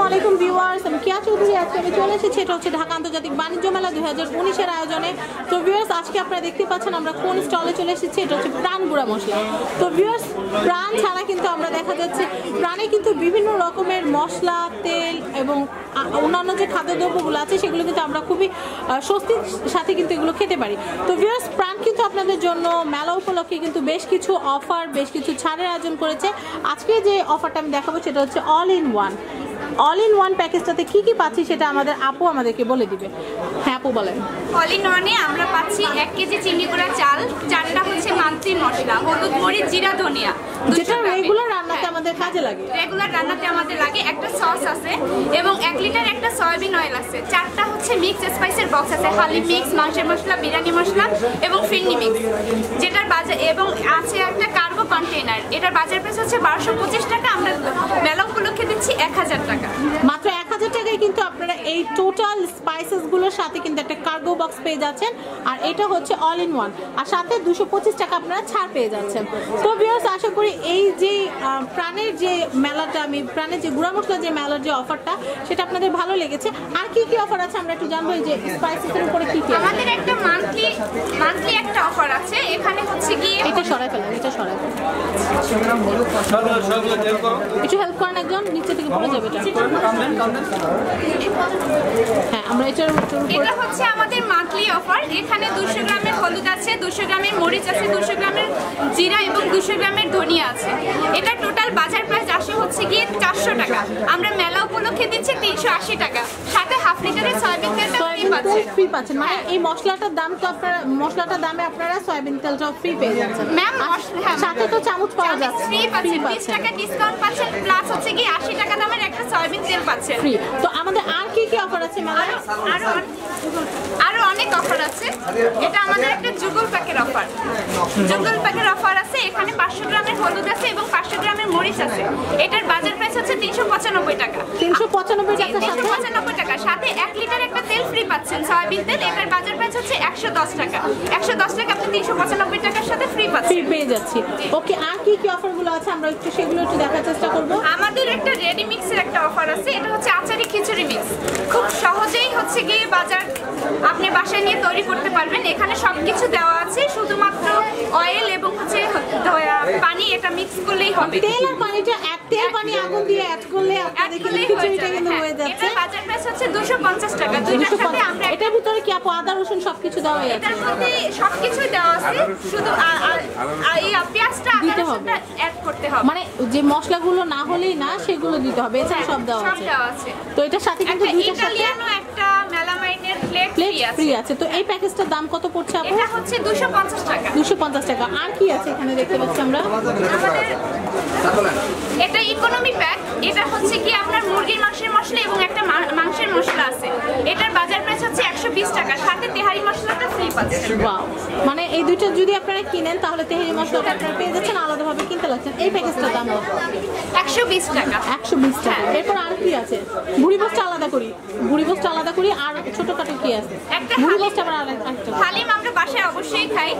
আলাইকুম ভিউয়ার্স, আমি কিয়া চৌধুরী। আজকে আমি চলে এসেছি, এটা হচ্ছে ঢাকা আন্তর্জাতিক বাণিজ্য মেলা 2019-এর আয়োজনে। তো ভিউয়ার্স, আজকে আপনারা দেখতে পাচ্ছেন আমরা কোন স্টলে চলে এসেছি। এটা হচ্ছে প্রাণ গুঁড়া মশলা। তো ভিউয়ার্স, প্রাণ ছাড়া কিন্তু আমরা দেখা যাচ্ছে প্রাণে কিন্তু বিভিন্ন রকমের মশলা, তেল এবং অন্যান্য যে খাদ্যদ্রব্যগুলো আছে সেগুলো কিন্তু আমরা খুবই স্বস্তির সাথে কিন্তু এগুলো খেতে পারি। তো ভিউয়ার্স, প্রাণ কিন্তু আপনাদের জন্য মেলা উপলক্ষে কিন্তু বেশ কিছু অফার, বেশ কিছু ছাড়ের আয়োজন করেছে। আজকে যে অফারটা আমি দেখাবো সেটা হচ্ছে অল ইন ওয়ান প্যাকেজটাতে কি কি পাচ্ছি সেটা আমাদের আপু আমাদেরকে বলে দিবে। হ্যাঁ আপু বলেন। অল ইন ওয়ানে আমরা পাচ্ছি 1 কেজি চিনি গুঁড়া চাল, 4টা হচ্ছে মান্থলি মশলা, হলুদ, মরিচ, জিরা, ধনিয়া, যেটা রেগুলার রান্নাতে আমাদের কাজে লাগে। রেগুলার রান্নাতে আমাদের লাগে। একটা সস আছে এবং 1 লিটার একটা সয়াবিন অয়েল আছে। 4টা হচ্ছে মিক্স স্পাইসের বক্স আছে, হালিম মিক্স, মাংসের মশলা, বিরিয়ানি মশলা এবং ফিরনি মিক্স, যেটার বাজার এবং আছে একটা কার্গো কন্টেইনার। এটার বাজার প্রাইস হচ্ছে 1225 টাকা। আমরা মেলা উপলক্ষে দিচ্ছি 1000 টাকা। মাত্র 1000 টাকায় কিন্তু আপনারা এই টোটাল স্পাইসেস গুলোর সাথে কিন্তু একটা কার্গো বক্স পেয়ে যাচ্ছেন। আর এটা হচ্ছে অল ইন ওয়ান, আর সাথে 225 টাকা আপনারা ছাড় পেয়ে যাচ্ছেন। তো ভিউয়ার্স, আশা করি এই যে প্রাণের যে মেলাটা, আমি প্রাণের যে গুঁড়া মশলা যে মেলার যে অফারটা সেটা আপনাদের ভালো লেগেছে। আর কি কি অফার আছে আমরা একটু জানবো। এই যে স্পাইসেসের উপরে কি কি আমাদের একটা মান্থলি একটা অফার আছে। এখানে হচ্ছে কি এটা সরাই ফেলেন, এটা সরাই ফেলেন, একটু হেল্প করেন একজন, নিচে থেকে পড়ে যাবে এটা। হ্যাঁ, আমরা এটা হচ্ছে আমাদের মান্থলি অফার। এখানে 200 গ্রামের হলুদ আছে, 200 গ্রামের মরিচ আছে, 200 গ্রামের জিরা এবং 200 গ্রামের ধনিয়া আছে। এটা টোটাল বাজার প্রাইস আসে হচ্ছে গিয়ে 400 টাকা। আমরা মেলা উপলক্ষে দিচ্ছি 380 টাকা। সাথে হাফ লিটারের সয়াবিন তেলটা ফ্রি পাচ্ছেন। মানে এই মশলাটার দাম তো আপনারা মশলাটার দামে আপনারা সয়াবিন তেলটাও ফ্রি পেয়ে যাচ্ছেন। ম্যাম সাথে তো চামচ পাওয়া যাচ্ছে, ফ্রি পাচ্ছেন, 20 টাকা ডিসকাউন্ট পাচ্ছেন, প্লাস হচ্ছে কি 80 টাকা দামের একটা সয়াবিন তেল পাচ্ছেন ফ্রি। তো আমাদের আর কি কি অফার আছে মেলায়? আরো অনেক অফার আছে। এটা আমাদের একটা যুগল প্যাকের অফার। যুগল প্যাকের অফার আছে। এখানে 500 গ্রামের হলুদ আছে এবং 500 গ্রামের মরিচ আছে। এটার বাজার প্রাইস হচ্ছে 395 টাকা। 395 টাকা। সাথে 1 লিটার একটা তেল ফ্রি পাচ্ছেন, সয়াবিন তেল। এটার বাজার প্রাইস হচ্ছে 110 টাকা। 110 টাকা আপনি 395 টাকার সাথে ফ্রি পাচ্ছেন, ফ্রি পেয়ে যাচ্ছি। ওকে, আর কি কি অফারগুলো আছে আমরা একটু সেগুলো একটু দেখার চেষ্টা করব। আমাদের একটা রেডি মিক্সের একটা অফার আছে। এটা হচ্ছে আচারি খিচুড়ি মিক্স। খুব সহজেই হচ্ছে গিয়ে বাজার আপনি বাসায় নিয়ে তৈরি করতে পারবেন। এখানে সবকিছু দেওয়া আছে, শুধুমাত্র অয়েল এবং হচ্ছে পানি, এটা মিক্স করলেই হবে। তেল আর পানিটা তেল পানি আগুন দিয়ে অ্যাড করলে আপনাদের খিচুড়িটা কিন্তু হয়ে যাচ্ছে। এটা বাজার প্রাইস হচ্ছে 250 টাকা। দুইটার সাথে আমরা এটার ভিতরে কি আপু আদা রসুন সবকিছু দেওয়া আছে? এটার মধ্যে সবকিছু দেওয়া আছে, শুধু এই পেঁয়াজটা দিতে হবে, অ্যাড করতে হবে। মানে যে মশলাগুলো না হলেই না সেগুলো দিতে হবে, এছাড়া সব দেওয়া আছে। তো এটার সাথে কিন্তু দুইটার সাথে একটা মেলামাইনের প্লেট ফ্রি আছে। তো এই প্যাকেজটার দাম কত পড়ছে আপু? এটা হচ্ছে 250 টাকা। 250 টাকা। আর কি আছে এখানে দেখতে পাচ্ছি আমরা? এটা ইকোনমি প্যাক। এটা হচ্ছে কি আপনার মুরগির মাংসের মশলা এবং একটা মাংসের মশলা আছে। এটার বাজার প্রাইস হচ্ছে 120 টাকা। সাথে তেহারি মশলাটা ফ্রি পাচ্ছেন। ওয়াও, মানে এই দুইটা যদি আপনারা কিনেন তাহলে তেহারি মশলাটা আপনারা পেয়ে যাচ্ছেন, আলাদাভাবে কিনতে লাগছেন। এই প্যাকেজটার দাম 120 টাকা। 120 টাকা। এরপর আর কি আছে? ভুড়ি বস্তা আলাদা করি, আর ছোটখাটো কি আছে? ভুড়ি বস্তা আবার আলাদা। হালিম আমরা বাসায় অবশ্যই খাই।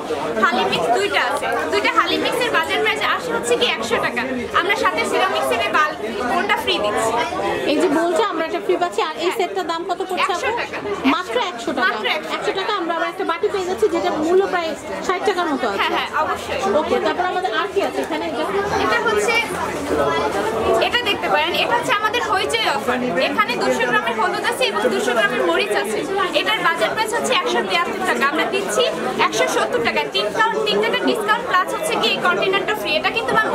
হালিম মিক্স দুইটা আছে। দুইটা হালিম মিক্সের বাজার প্রাইস আসে হচ্ছে কি 100 টাকা। আমরা সাথে সিরামিক্সের কোনটা ফ্রি দিচ্ছি। এই যে বলছে আমরা এটা ফ্রি পাচ্ছি। আর এই সেটটার দাম কত পড়ছে আপু? 100 টাকা। মাত্র 100 টাকা। 100 টাকা আমরা আবার একটা বাটি পেয়ে যাচ্ছি যেটা মূল্য প্রায় 60 টাকার মতো আছে। হ্যাঁ অবশ্যই। ওকে, তারপর আমাদের আর কি আছে এখানে? এটা হচ্ছে, এটা দেখতে পারেন, এটা হচ্ছে আমাদের হইচই অফার। এখানে 200 গ্রামের হলুদ আছে এবং 200 গ্রামের মরিচ আছে। এটার বাজার প্রাইস হচ্ছে 173 টাকা। আমরা দিচ্ছি 170 টাকা। 3 টাকা ডিসকাউন্ট প্লাস হচ্ছে কি এই কন্টেইনারটা ফ্রি। এটা কিন্তু ম্যাম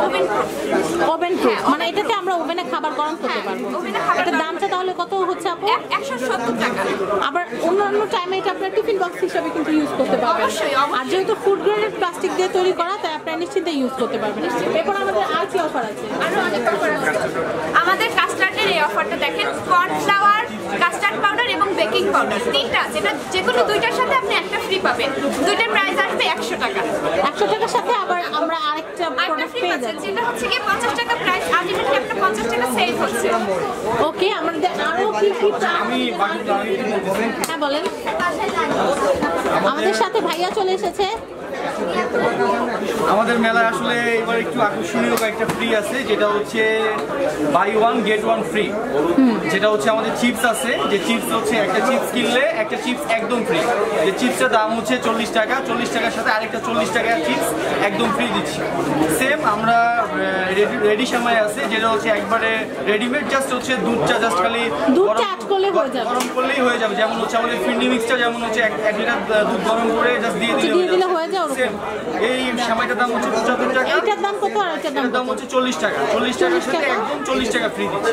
ওভেন প্রুফ। মানে এটাতে আমরা ওভেনে খাবার গরম করতে পারবো। এটার দামটা তাহলে কত হচ্ছে আপু? 170 টাকা। আবার অন্যান্য টাইমে এটা আপনারা টিফিন বক্স হিসেবে কিন্তু ইউজ করতে পারবেন। আর যেহেতু ফুড গ্রেডেড প্লাস্টিক দিয়ে তৈরি করা, তাই আপনারা নিশ্চিন্তে ইউজ করতে পারবেন। এরপর আমাদের আর কি অফার আছে? আরো অনেক অফার আছে। আমাদের কাস্টার্ডের এই অফারটা দেখেন, কর্নফ্লাওয়ার, কাস্টার্ড পাউডার এবং বেকিং পাউডার 3টা আছে। এটা যেকোনো দুইটার সাথে আপনি একটা ফ্রি পাবেন। দুইটার প্রাইস আসবে 100 টাকা। 100 টাকার সাথে আবার আমরা আরেকটা প্রোডাক্ট পেয়ে যাচ্ছি, যেটা হচ্ছে কি 50 টাকা প্রাইস। আলটিমেটলি আপনার 50 টাকা সেভ হচ্ছে। ওকে, আমাদের আরো কি কি? হ্যাঁ বলেন। আমাদের সাথে ভাইয়া চলে এসেছে। আমাদের মেলায় আসলে এবার একটু আকর্ষণীয় কয়েকটা ফ্রি আছে, যেটা হচ্ছে buy one get one free. যেটা হচ্ছে আমাদের চিপস আছে, যে চিপস হচ্ছে একটা চিপস কিনলে একটা চিপস একদম ফ্রি। যে চিপসের দাম হচ্ছে 40 টাকা, 40 টাকার সাথে আরেকটা 40 টাকার চিপস একদম ফ্রি দিচ্ছি। সেম আমরা রেডি সেমাই আছে, যেটা হচ্ছে একবারে রেডিমেড, জাস্ট হচ্ছে দুধটা জাস্ট খালি গরম করলেই হয়ে যাবে। যেমন হচ্ছে আমাদের ফিন্ডি মিক্সটা, যেমন হচ্ছে 1 লিটার দুধ গরম করে জাস্ট দিয়ে দিলে হয়ে যাবে। সেম এই সেমাইটার দাম হচ্ছে 75 টাকা, এটার দাম কত? আর এটার দাম হচ্ছে 40 টাকা। 40 টাকার সাথে একদম 40 টাকা ফ্রি দিচ্ছি।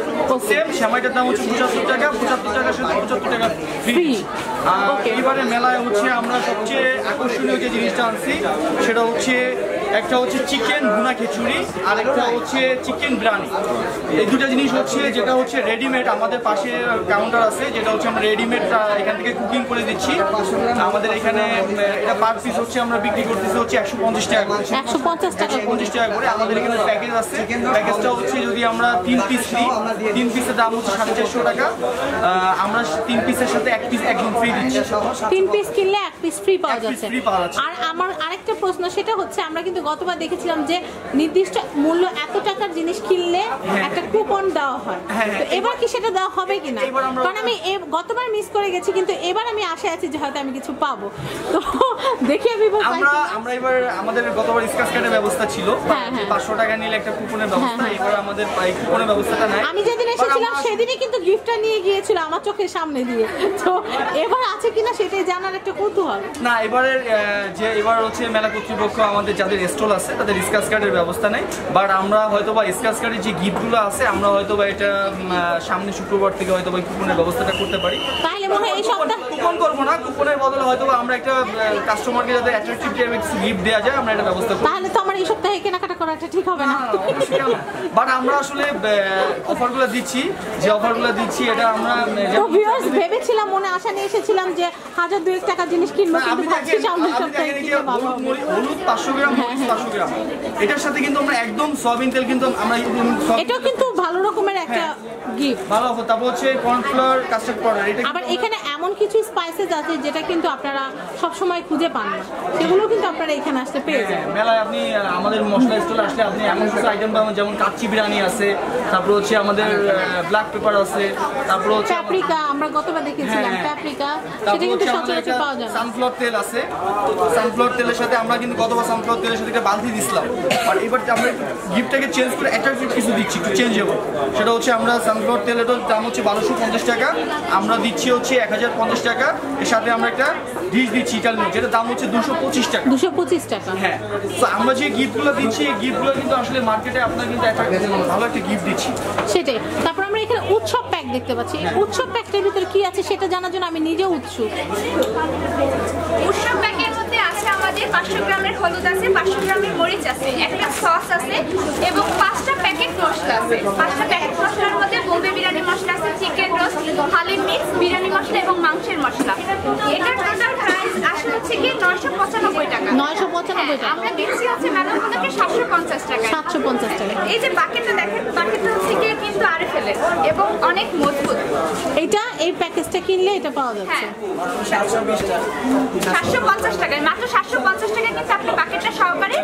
সেম সেমাইটার দাম হচ্ছে 75 টাকা, 75 টাকার সাথে 75 টাকা ফ্রি। আর এবারে মেলায় হচ্ছে আমরা সবচেয়ে আকর্ষণীয় যে জিনিসটা আনছি সেটা হচ্ছে একটা হচ্ছে চিকেন ভুনা খিচুড়ি, আর একটা হচ্ছে চিকেন বিরিয়ানি। এই দুটো জিনিস হচ্ছে, যেটা হচ্ছে রেডিমেড, আমাদের পাশে কাউন্টার আছে, যেটা হচ্ছে আমরা রেডিমেড এখান থেকে কুকিং করে দিচ্ছি। আমাদের এখানে এটা পার পিস হচ্ছে আমরা বিক্রি করতেছি হচ্ছে 150 টাকা করে। 150 টাকা করে। আমাদের এখানে প্যাকেজ আছে, প্যাকেজটা হচ্ছে যদি আমরা 3 পিস নিই, 3 পিসের দাম হচ্ছে 450 টাকা। আমরা 3 পিসের সাথে 1 পিস একদম ফ্রি দিচ্ছি। 3 পিস কিনলে 1 পিস ফ্রি পাওয়া যাচ্ছে। আর আমার আরেকটা প্রশ্ন, সেটা হচ্ছে আমরা কিন্তু গতবার দেখেছিলাম যে নির্দিষ্ট মূল্য এত টাকার জিনিস কিনলে একটা কুপন দেওয়া হয়, তো এবার কি সেটা দেওয়া হবে কিনা? কারণ আমি গতবার মিস করে গেছি, কিন্তু এবার আমি আশায় আছি যে হয়তো আমি কিছু পাবো। তো দেখি আমরা এবার আমাদের গতবার স্ক্র্যাচ কার্ডের ব্যবস্থা ছিল, 500 টাকা নিলে একটা কুপনের ব্যবস্থা। এবার আমাদের কুপনের ব্যবস্থাটা নাই। আমি যেদিন এসেছিলাম সেদিনই কিন্তু গিফটটা নিয়ে গিয়েছিল আমার চোখের সামনে দিয়ে। তো এবার আছে কিনা সেটাই জানার একটা কৌতূহল। না, এবার হচ্ছে মেলা কর্তৃপক্ষ আমাদের যাদের স্টল আছে তাদের স্ক্র্যাচ কার্ডের ব্যবস্থা নেই, বাট আমরা হয়তো বা স্ক্র্যাচ কার্ডের যে গিফটগুলো আছে আমরা হয়তো বা এটা সামনে শুক্রবার থেকে হয়তো বা কুপনের ব্যবস্থাটা করতে পারি। তাহলে মনে হয় এই সপ্তাহে কুপন করবো না, কুপনের বদলে হয়তো বা আমরা একটা কাস্টমারকে যাতে অ্যাট্রাকটিভ টাইপের কিছু গিফট দেওয়া যায় আমরা এটা ব্যবস্থা করব। তাহলে তো আমার এই সপ্তাহে কেনাকাটা করাটা ঠিক হবে না। বাট আমরা আসলে অফারগুলো দিচ্ছি, যে অফারগুলো দিচ্ছি এটা আমরা ভিউয়ার্স ভেবেছিলাম, মনে আশা নিয়ে এসেছিলাম যে 1000-2000 টাকার জিনিস কিনবো, কিন্তু ভাবছি সামনের সপ্তাহে হলুদ 500 গ্রাম, 500 গ্রাম, এটার সাথে কিন্তু আমরা একদম সয়াবিন তেল কিন্তু আমরা এটাও কিন্তু ভালো রকমের একটা গিফট, ভালো অফার। তারপর হচ্ছে কর্নফ্লাওয়ার কাস্টার্ড পাউডার, এটা আবার এখানে এমন কিছু স্পাইসেস আছে যেটা কিন্তু আপনারা সব সময় খুঁজে পান না, সেগুলো কিন্তু আপনারা এখানে আসতে পেয়ে যাবেন। মেলায় আপনি আমাদের মশলা স্টলে আসলে আপনি এমন কিছু আইটেম পাবেন, যেমন কাচ্চি বিরিয়ানি আছে, তারপর হচ্ছে আমাদের ব্ল্যাক পেপার আছে, তারপর হচ্ছে পাপরিকা, আমরা গতবার দেখেছিলাম পাপরিকা, সেটা কিন্তু সচরাচর পাওয়া যায়। সানফ্লাওয়ার তেল আছে, সানফ্লাওয়ার তেলের সাথে আমরা কিন্তু গতবার সানফ্লাওয়ার তেলের সাথে একটা বালতি দিছিলাম, আর এবার আমরা গিফটটাকে চেঞ্জ করে অ্যাট্রাকটিভ কিছু দিচ্ছি, একটু চেঞ্জ হবে। সেটা হচ্ছে আমরা সানফ্লাওয়ার তেলের দাম হচ্ছে 1250 টাকা, আমরা দিচ্ছি হচ্ছে 1050 টাকা। এর সাথে আমরা একটা ডিশ দিচ্ছি ইটালিয়ান, যেটার দাম হচ্ছে 225 টাকা। 225 টাকা, হ্যাঁ। তো আমরা যে গিফটগুলো দিচ্ছি, এই গিফটগুলো কিন্তু আসলে মার্কেটে আপনার কিন্তু ভালো একটা গিফট দিচ্ছি। সেটাই। তারপর আমরা এখানে উৎসব প্যাক দেখতে পাচ্ছি, উৎসব প্যাকটার ভিতরে কি আছে সেটা জানার জন্য আমি নিজে উৎসুক। উৎসব প্যাকের মধ্যে আছে আমাদের 500 গ্রামের হলুদ আছে, 500 গ্রামের মরিচ আছে, একটা সস আছে এবং 5টা প্যাকেট মশলা আছে। 5টা প্যাকেট মশলার মধ্যে বোম্বে বিরিয়ানি মশলা আছে, chicken roast, haleem mix, biryani মশলা এবং মাংসের মশলা। এটার টোটাল প্রাইস আসলে হচ্ছে কি 995 টাকা। 995 টাকা। আমরা দিচ্ছি হচ্ছে মেলাগুলোকে 750 টাকা। 750 টাকা। এই যে বাকেটটা দেখেন, বাকেটটা হচ্ছে কি কিন্তু আরএফএল এবং অনেক মজবুত। এটা এই প্যাকেজটা কিনলে এটা পাওয়া যাচ্ছে 750 টাকায়, মাত্র 750 টাকায় কিন্তু আপনি বাকেটটা সহকারে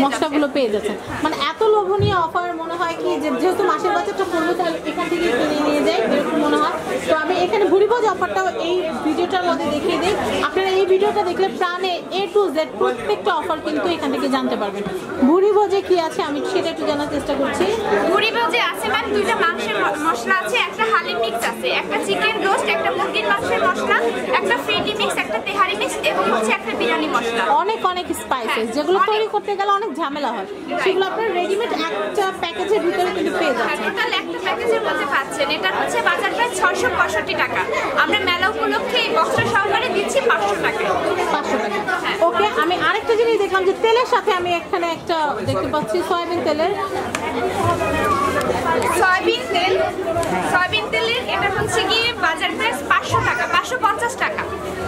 মশলাগুলো পেয়ে যাচ্ছেন। মানে এত লোভনীয় অফার, মনে হয় কি যে যেহেতু মাসের বাজারটা করবো তাহলে এখান থেকে কিনে নিয়ে যাই, এরকম মনে হয়। তো আমি এখানে ভুরিভোজ অফারটাও এই ভিডিওটার মধ্যে দেখিয়ে দিই, আপনারা এই ভিডিওটা দেখলে প্রাণে A to Z প্রত্যেকটা অফার কিন্তু এখান থেকে জানতে পারবেন। ভুরিভোজে কি আছে আমি সেটা একটু জানার চেষ্টা করছি। ভুরিভোজে আছে ম্যাম 2টা মাংসের মশলা আছে, একটা হালিম মিক্স আছে, একটা চিকেন রোস্ট, একটা মুরগির মাংসের মশলা, একটা ফ্রিডি মিক্স, একটা তেহারি মিক্স এবং হচ্ছে একটা বিরিয়ানি মশলা। অনেক স্পাইসেস যেগুলো তৈরি করতে গেলে অনেক ঝামেলা হয়, সেগুলো আপনারা রেডিমেড একটা প্যাকেজের ভিতরে কিন্তু পেয়ে যাচ্ছেন। টোটাল একটা প্যাকেজের মধ্যে পাচ্ছেন। এটা হচ্ছে বাজার প্রাইস 665 টাকা। আমরা মেলা উপলক্ষে এই বক্সটা সহকারে দিচ্ছি 500 টাকা। 500 টাকা। ওকে, আমি আরেকটা জিনিস দেখলাম যে তেলের সাথে আমি এখানে একটা দেখতে পাচ্ছি সয়াবিন তেলের। সয়াবিন তেলের এটা হচ্ছে গিয়ে বাজার প্রাইস 500 টাকা, 550 টাকা।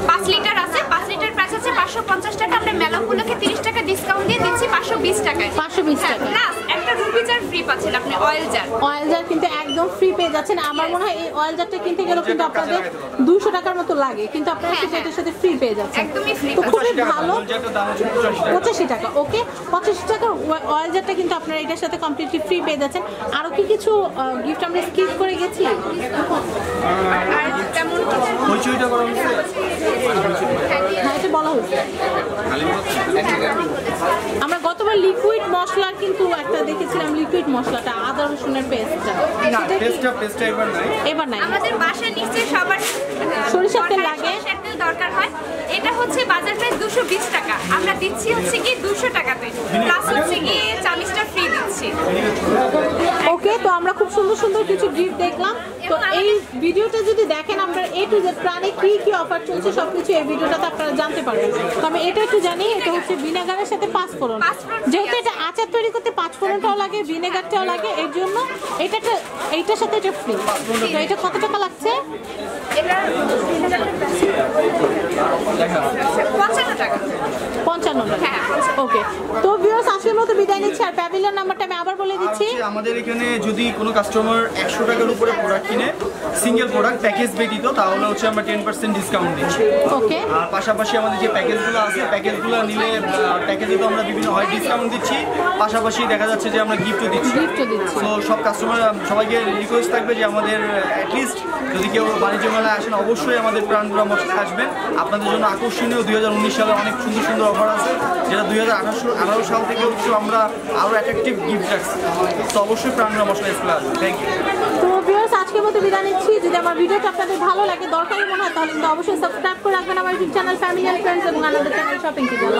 5 লিটার আছে, 5 লিটার প্রাইস আছে 550 টাকা। আমরা মেলা উপলক্ষে 30 টাকা ডিসকাউন্ট দিয়ে দিচ্ছি 520 টাকায়। 520 টাকা প্লাস একটা ইউভি জার ফ্রি পাচ্ছেন আপনি, অয়েল জার। অয়েল জার কিন্তু একদম ফ্রি পেয়ে যাচ্ছেন। আমার মনে হয় এই অয়েল জারটা কিনতে গেলেও কিন্তু আপনাদের 200 টাকার মতো লাগে, কিন্তু আপনারা সেটা এটার সাথে ফ্রি পেয়ে যাচ্ছেন। একদমই free তো খুবই 85 টাকা ভালো। মূল জারটার দাম হচ্ছে 85 টাকা। 85 টাকা, ওকে। 85 টাকার অয়েল জারটা কিন্তু আপনারা এটার সাথে কমপ্লিটলি ফ্রি পেয়ে যাচ্ছেন। আরো কি কিছু গিফট আমরা স্কিপ করে গেছি? আর তেমন হইচইটা করা হচ্ছে। হ্যাঁ, এটা বলা হয়েছে। আমরা গতবার লিকুইড মশলার কিন্তু একটা দেখেছিলাম, লিকুইড মশলাটা আদা রসুনের পেস্টটা, না, পেস্টটা এবার নাই। এবার নাই। আমাদের বাসায় নিশ্চয়ই সবার সরিষার তেল লাগে। সরিষার তেল দরকার হয়। এটা হচ্ছে বাজার প্রাইস 220 টাকা, আমরা দিচ্ছি হচ্ছে কি 200 টাকাতে, প্লাস হচ্ছে কি চামিচটা ফ্রি দিচ্ছি। ওকে, তো আমরা খুব সুন্দর সুন্দর কিছু গিফট দেখলাম। তো এই ভিডিওটা যদি দেখেন, আপনার A to Z প্রাণে কি কি অফার চলছে সবকিছু এই ভিডিওটাতে আপনারা জানতে পারবেন। তো আমি এটা একটু জানি, এটা হচ্ছে ভিনেগারের সাথে পাঁচফোড়ন। যেহেতু এটা আচার তৈরি করতে পাঁচফোড়নটাও লাগে, ভিনেগারটাও লাগে, এর জন্য এইটার সাথে এটা ফ্রি। তো এটা কত টাকা লাগছে? এটা 55 টাকা। 55 টাকা। হ্যাঁ। ওকে, তো ভিউয়ার্স আজকের মতো বিদায় নিচ্ছি। আর প্যাভিলিয়ন নাম্বারটা আমি আবার বলে দিচ্ছি। আমাদের এখানে যদি কোনো কাস্টমার 100 টাকার উপরে প্রোডাক্ট কিনে, সিঙ্গেল প্রোডাক্ট প্যাকেজ ব্যতীত, তাহলে হচ্ছে আমরা 10% ডিসকাউন্ট দিচ্ছি। ওকে, আর পাশাপাশি আমাদের যে প্যাকেজগুলো আছে, প্যাকেজগুলো নিলে প্যাকেজে তো আমরা বিভিন্ন হয় ডিসকাউন্ট দিচ্ছি, পাশাপাশি দেখা যাচ্ছে যে আমরা গিফটও দিচ্ছি। গিফটও দিচ্ছি। তো সব কাস্টমার সবাইকে রিকোয়েস্ট থাকবে যে আমাদের অ্যাটলিস্ট যদি কেউ বাণিজ্য মেলায় আসেন, অবশ্যই আমাদের প্রাণগুড়া মশলায় আসবেন। আপনাদের জন্য আকর্ষণীয় 2019 সালে অনেক সুন্দর সুন্দর অফার আছে, যেটা 2018 সাল থেকে হচ্ছে আমরা আরও অ্যাট্রাকটিভ গিফট রাখছি। তো অবশ্যই প্রাণগুড়া মশলা স্কুলে আসবেন। Thank you. তো ভিউয়ার্স আজকের মতো বিদায় নিচ্ছি। যদি আমার ভিডিওটা আপনাদের ভালো লাগে, দরকারি মনে হয়, তাহলে কিন্তু অবশ্যই সাবস্ক্রাইব করে রাখবেন আমার YouTube channel family and friends এবং আমাদের চ্যানেল শপিং টিপস।